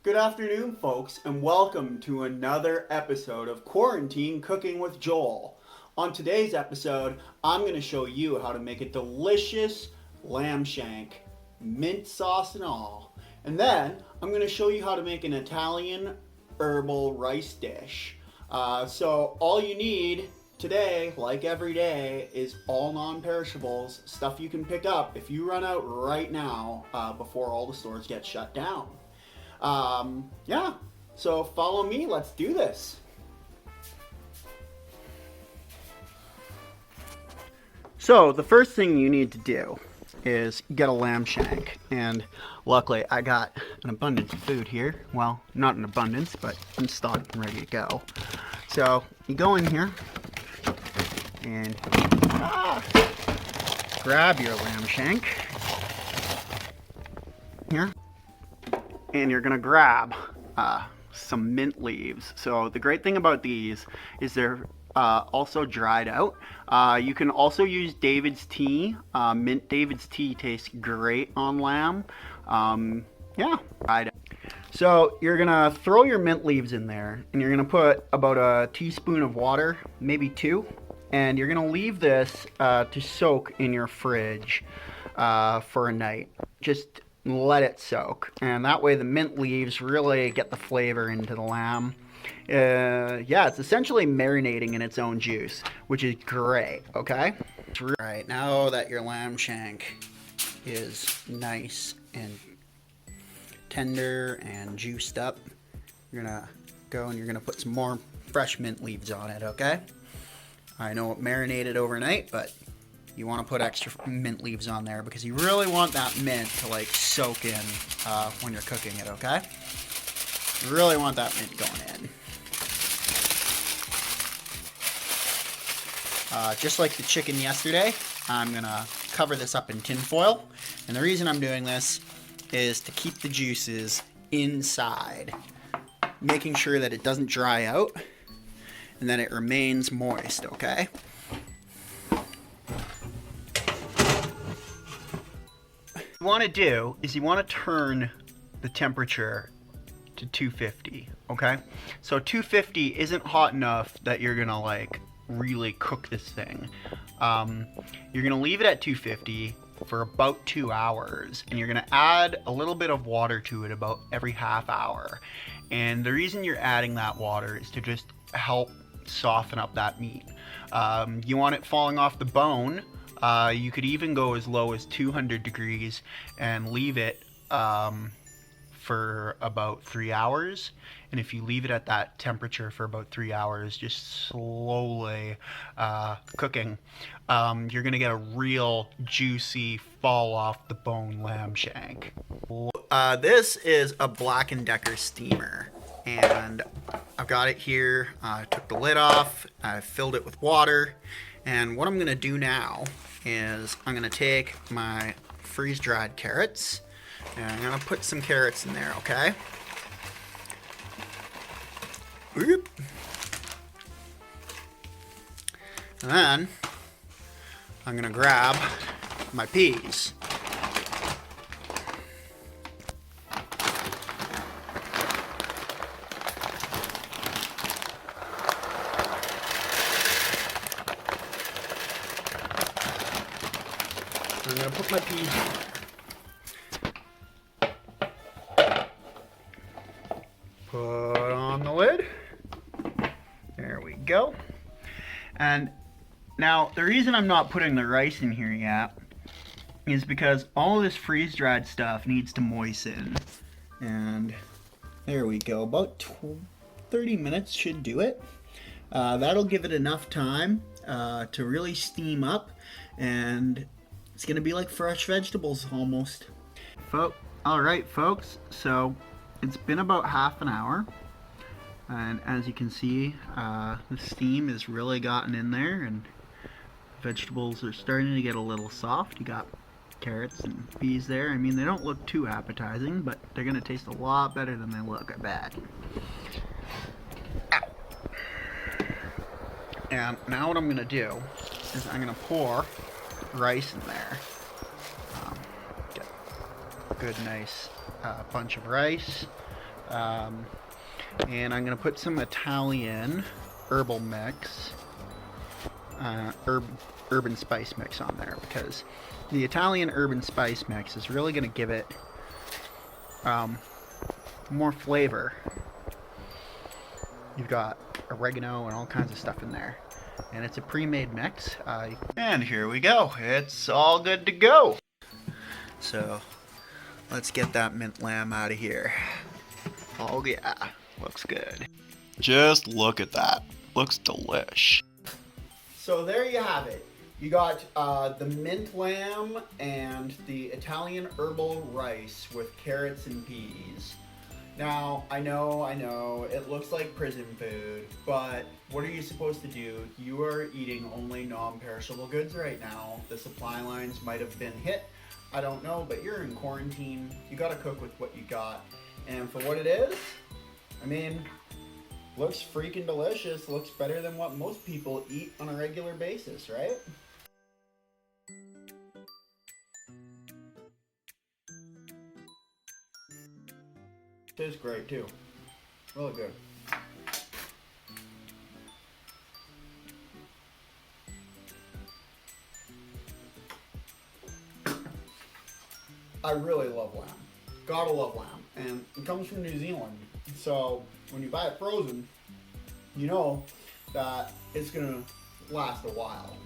Good afternoon, folks, and welcome to another episode of Quarantine Cooking with Joel. On today's episode, I'm going to show you how to make a delicious lamb shank, mint sauce and all. And then I'm going to show you how to make an Italian herbal rice dish. So all you need today, like every day, is all non-perishables, stuff you can pick up if you run out right now before all the stores get shut down. Yeah, so follow me, let's do this. So the first thing you need to do is get a lamb shank, and luckily I got an abundance of food here. Well, not an abundance, but I'm stocked and ready to go. So you go in here and grab your lamb shank here. And you're gonna grab some mint leaves. So the great thing about these is they're also dried out. You can also use David's tea. Mint David's tea tastes great on lamb. Yeah, dried out. So you're gonna throw your mint leaves in there, and you're gonna put about a teaspoon of water, maybe 2, and you're gonna leave this to soak in your fridge for a night. Just let it soak, and that way the mint leaves really get the flavor into the lamb. Yeah, it's essentially marinating in its own juice, which is great. Okay, all right, now that your lamb shank is nice and tender and juiced up, you're gonna go and you're gonna put some more fresh mint leaves on it. Okay, I know it marinated overnight, but you want to put extra mint leaves on there because you really want that mint to like soak in when you're cooking it, okay? You really want that mint going in. Just like the chicken yesterday, I'm gonna cover this up in tin foil. And the reason I'm doing this is to keep the juices inside, making sure that it doesn't dry out and that it remains moist, okay? What you want to do is you want to turn the temperature to 250, okay? So 250 isn't hot enough that you're gonna like really cook this thing. You're gonna leave it at 250 for about 2 hours, and you're gonna add a little bit of water to it about every half hour. And the reason you're adding that water is to just help soften up that meat. You want it falling off the bone. You could even go as low as 200 degrees and leave it for about 3 hours. And if you leave it at that temperature for about 3 hours, just slowly cooking, you're gonna get a real juicy fall off the bone lamb shank. This is a Black & Decker steamer, and I've got it here. I took the lid off, I filled it with water, and what I'm gonna do now is I'm gonna take my freeze-dried carrots and I'm gonna put some carrots in there, okay? Whoop. And then I'm gonna grab my peas. I'm gonna put my peas put on the lid. There we go. And now the reason I'm not putting the rice in here yet is because all of this freeze-dried stuff needs to moisten. And there we go. About 30 minutes should do it. That'll give it enough time to really steam up, and it's gonna be like fresh vegetables almost. Alright folks, so it's been about half an hour, and as you can see, the steam has really gotten in there and vegetables are starting to get a little soft. You got carrots and peas there. I mean, they don't look too appetizing, but they're gonna taste a lot better than they look, I bet. Ow. And now what I'm gonna do is I'm gonna pour rice in there. Get a good nice bunch of rice. And I'm gonna put some Italian herbal mix, urban spice mix on there, because the Italian urban spice mix is really gonna give it more flavor. You've got oregano and all kinds of stuff in there, and it's a pre-made mix. And here we go. It's all good to go. So let's get that mint lamb out of here. Oh yeah, looks good. Just look at that. Looks delish. So there you have it. You got the mint lamb and the Italian herbal rice with carrots and peas. Now, I know, it looks like prison food, but what are you supposed to do? You are eating only non-perishable goods right now. The supply lines might have been hit. I don't know, but you're in quarantine. You gotta cook with what you got. And for what it is, I mean, looks freaking delicious. Looks better than what most people eat on a regular basis, right? Tastes great too. Really good. I really love lamb. Gotta love lamb. And it comes from New Zealand. So when you buy it frozen, you know that it's gonna last a while.